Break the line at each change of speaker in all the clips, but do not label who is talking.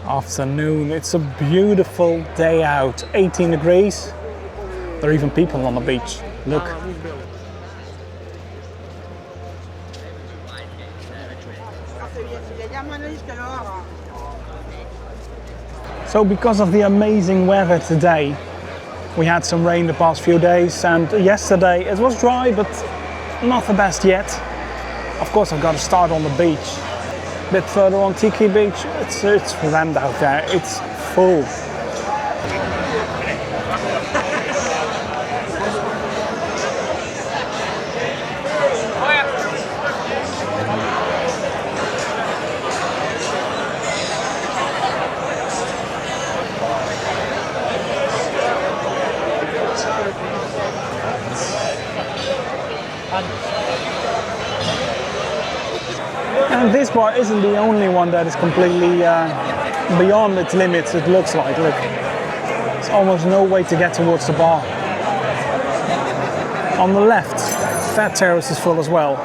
afternoon. It's a beautiful day out, 18 degrees. There are even people on the beach. Look. So because of the amazing weather today, we had some rain the past few days, and yesterday it was dry but not the best yet. Of course I've got to start on the beach. A bit further on Tiki Beach, it's rammed out there, it's full. And this bar isn't the only one that is completely beyond its limits, it looks like. Look, there's almost no way to get towards the bar. On the left, that terrace is full as well.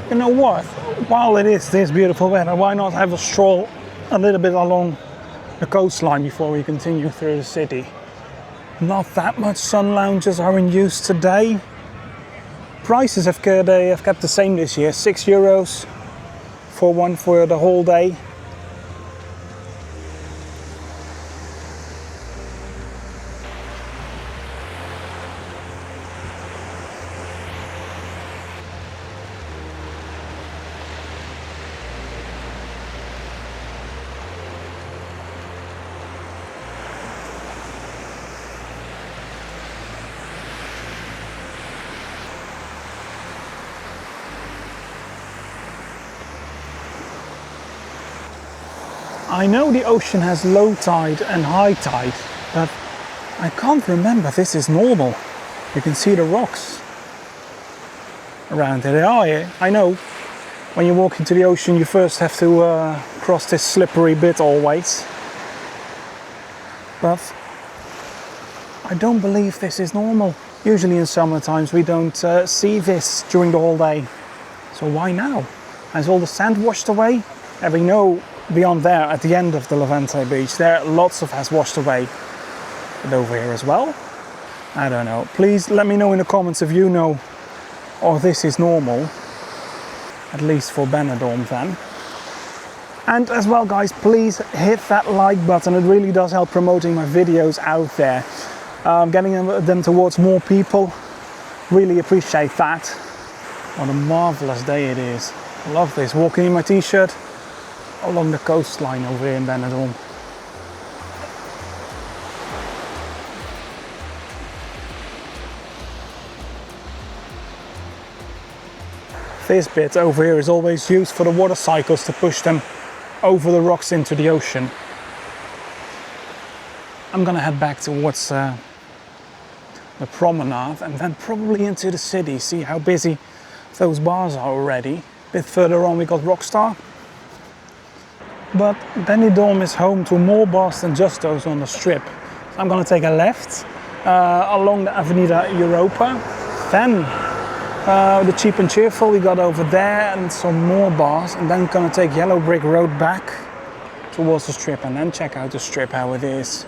You know what? While it is this beautiful weather, why not have a stroll a little bit along the coastline before we continue through the city? Not that much sun lounges are in use today. Prices have kept the same this year, €6 for one for the whole day. I know the ocean has low tide and high tide, but I can't remember this is normal. You can see the rocks around it. They are here. I know when you walk into the ocean you first have to cross this slippery bit always, but I don't believe this is normal. Usually in summer times we don't see this during the whole day. So why now? Has all the sand washed away? And we know beyond there, at the end of the Levante Beach, there lots of has washed away. But over here as well? I don't know. Please let me know in the comments if you know or this is normal. At least for Benidorm then. And as well guys, please hit that like button. It really does help promoting my videos out there. Getting them towards more people. Really appreciate that. What a marvelous day it is. I love this. Walking in my t-shirt along the coastline over here in Benidorm. This bit over here is always used for the water cycles to push them over the rocks into the ocean. I'm gonna head back towards the promenade and then probably into the city, see how busy those bars are already. A bit further on we got Rockstar. But Benidorm is home to more bars than just those on the strip. So I'm going to take a left along the Avenida Europa. Then the Cheap and Cheerful we got over there and some more bars. And then going to take Yellow Brick Road back towards the strip and then check out the strip how it is.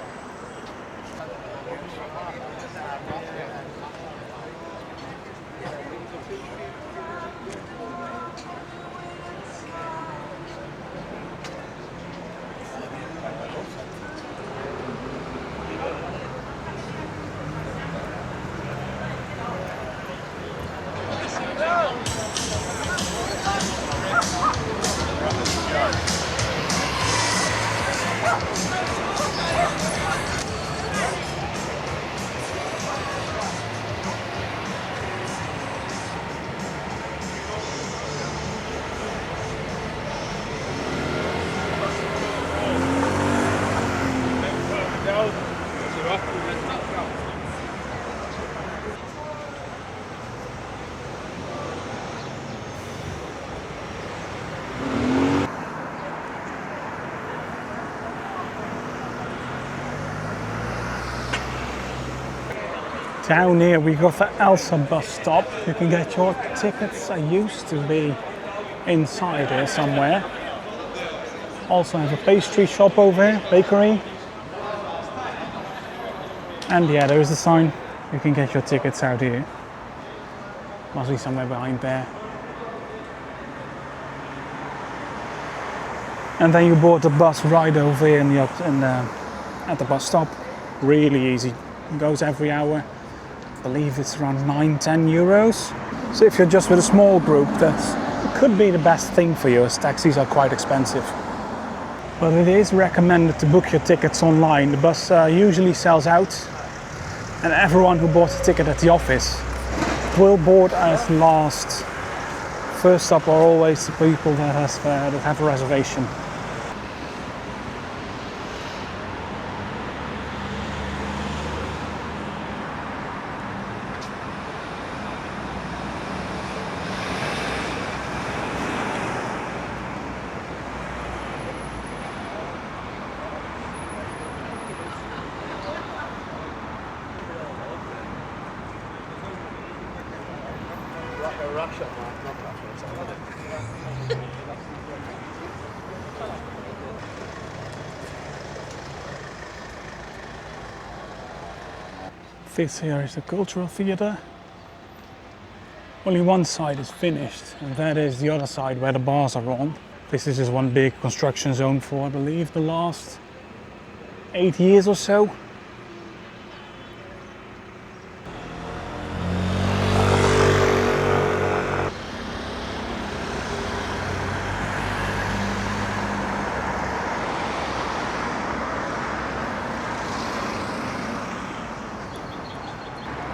Down here we got the Elsa bus stop. You can get your tickets. I used to be inside here somewhere. Also have a pastry shop over here, bakery. And yeah, there is a sign. You can get your tickets out here. Must be somewhere behind there. And then you board the bus right over here at the bus stop. Really easy. It goes every hour. I believe it's around 9-10 euros. So if you're just with a small group, that could be the best thing for you, as taxis are quite expensive. But it is recommended to book your tickets online. The bus usually sells out, and everyone who bought a ticket at the office will board as last. First up are always the people that have a reservation. This here is the cultural theatre. Only one side is finished, and that is the other side where the bars are on. This is just one big construction zone for, I believe, the last 8 years or so.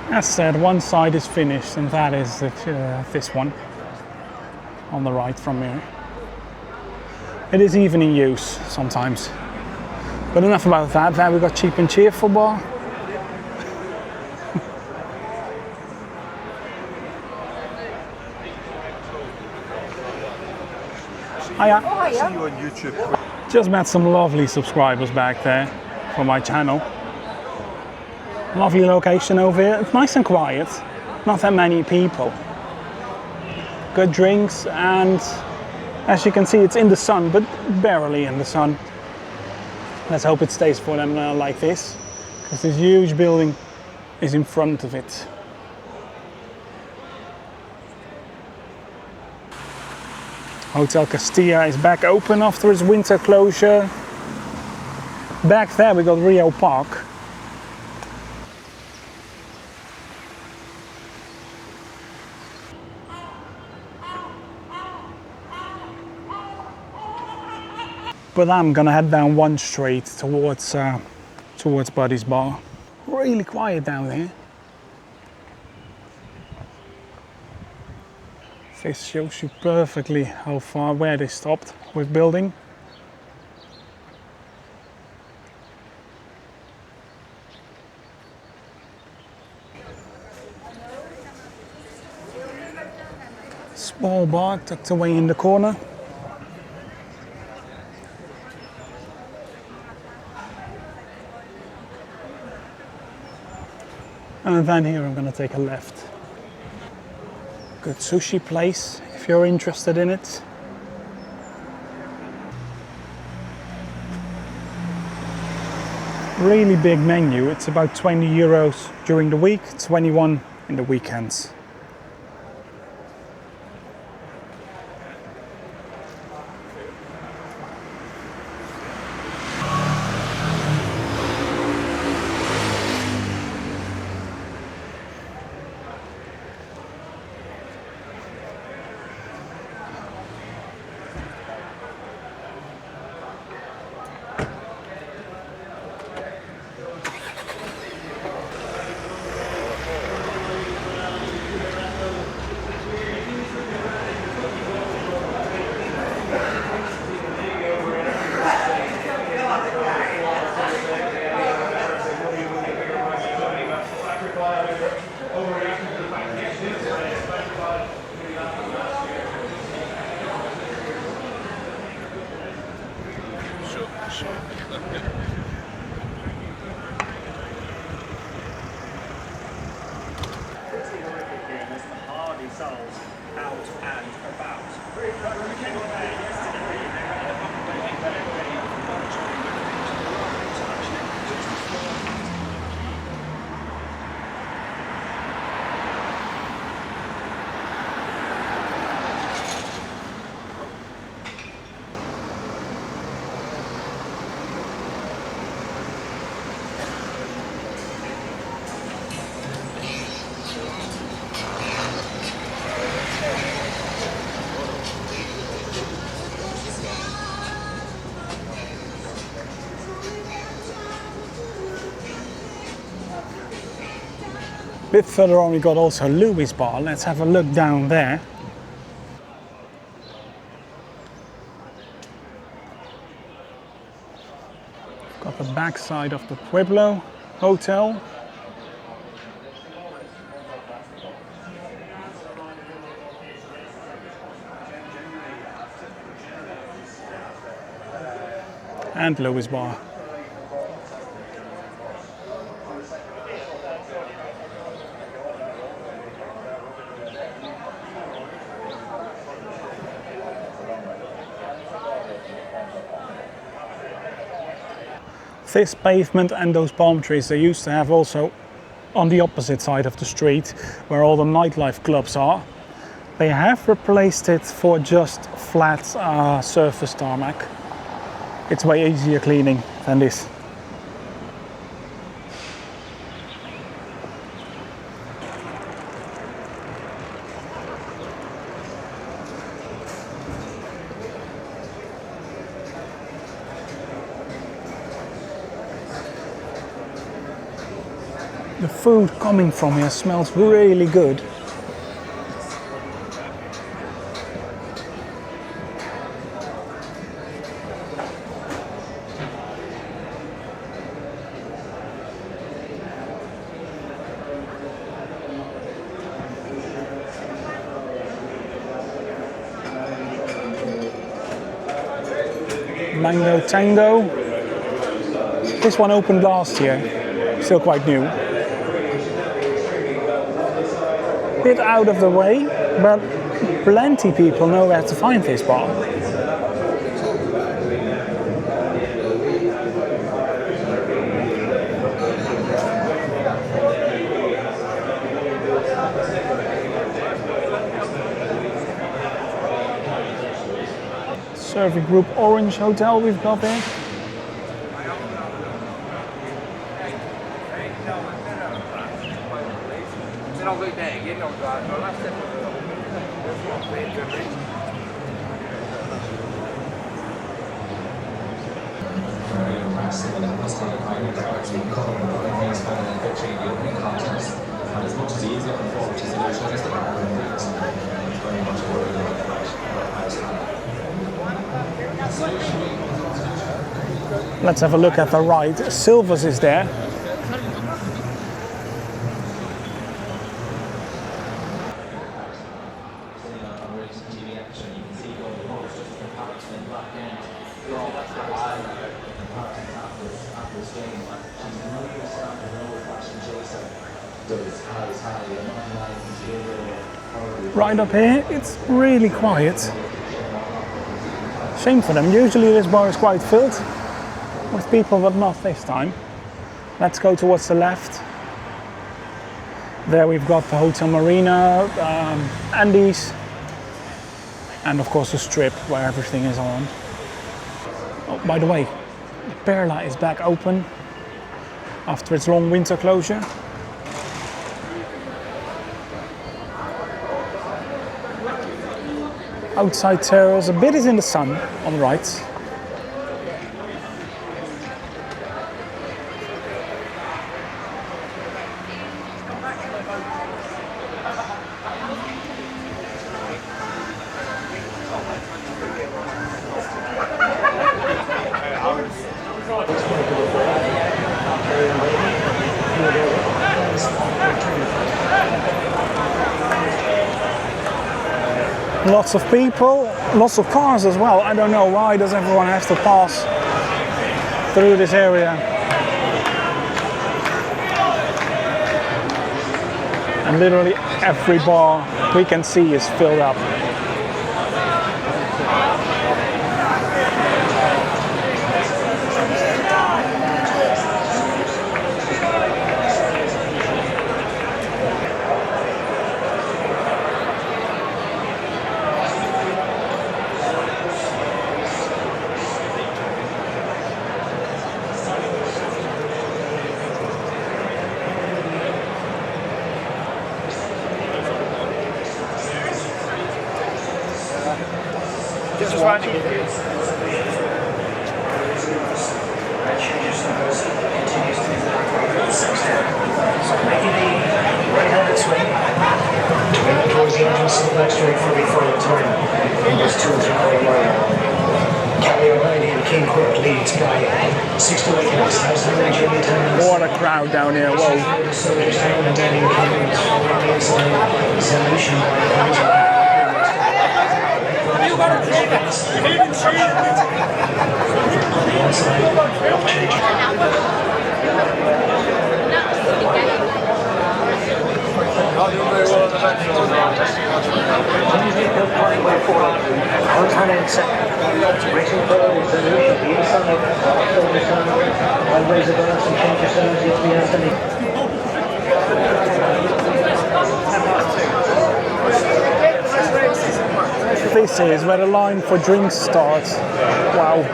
As said, one side is finished, and that is this one on the right from here. It is even in use sometimes. But enough about that. There we got Cheap and Cheerful bar. Hiya.
Oh, I see you on YouTube.
Just met some lovely subscribers back there for my channel. Lovely location over here. It's nice and quiet. Not that many people. Good drinks, and as you can see, it's in the sun, but barely in the sun. Let's hope it stays for them like this, because this huge building is in front of it. Hotel Castilla is back open after its winter closure. Back there we got Rio Park. But I'm gonna head down one street towards Buddy's bar. Really quiet down here. This shows you perfectly how far, where they stopped with building. Small bar tucked away in the corner. And then here I'm going to take a left. Good sushi place if you're interested in it. Really big menu. It's about 20 euros during the week, 21 in the weekends.
out and about.
A bit further on we got also Louie's bar. Let's have a look down there. Got the backside of the Pueblo Hotel. And Louie's bar. This pavement and those palm trees they used to have also on the opposite side of the street where all the nightlife clubs are. They have replaced it for just flat surface tarmac. It's way easier cleaning than this. The food coming from here smells really good. Mango Tango. This one opened last year, still quite new. Bit out of the way, but plenty people know where to find this bar. Serving Group Orange Hotel we've got there. Let's have a look at the right. Silvers is there. Right up here, it's really quiet. Shame for them. Usually this bar is quite filled with people, but not this time. Let's go towards the left. There we've got the Hotel Marina, Andes, and of course the strip where everything is on. Oh, by the way, the Perla is back open after its long winter closure. Outside terrace, a bit is in the sun on the right. Lots of people, lots of cars as well. I don't know why does everyone have to pass through this area. and literally every bar we can see is filled up.
Just watching.
Right-handed swing. Towards the entrance of the black straight for before the turn. Numbers 2 and 3 quarter mile. Carry O'Reilly and King Cook leads by 6 to 8 minutes.
What a crowd down here, whoa.
Alternate second. Racing forward is the lead. The inside. Always advance and change yourselves if we have the lead.
This is where the line for drinks starts. Wow.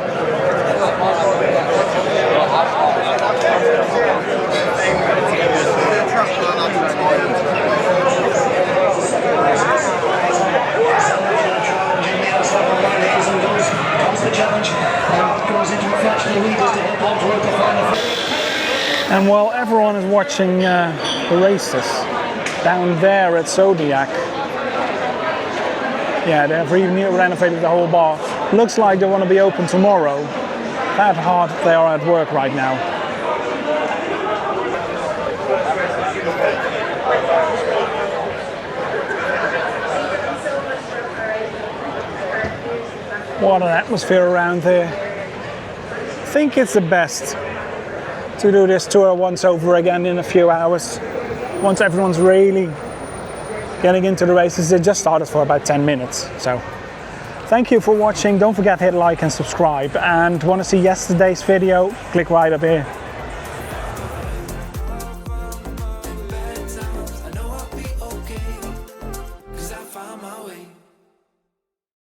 And while everyone is watching the races down there at Zodiac, yeah, they've renovated the whole bar. Looks like they want to be open tomorrow. That hard they are at work right now. What an atmosphere around there. I think it's the best to do this tour once over again in a few hours. Once everyone's really getting into the races. They just started for about 10 minutes. So thank you for watching. Don't forget to hit like and subscribe. And want to see yesterday's video? Click right up here.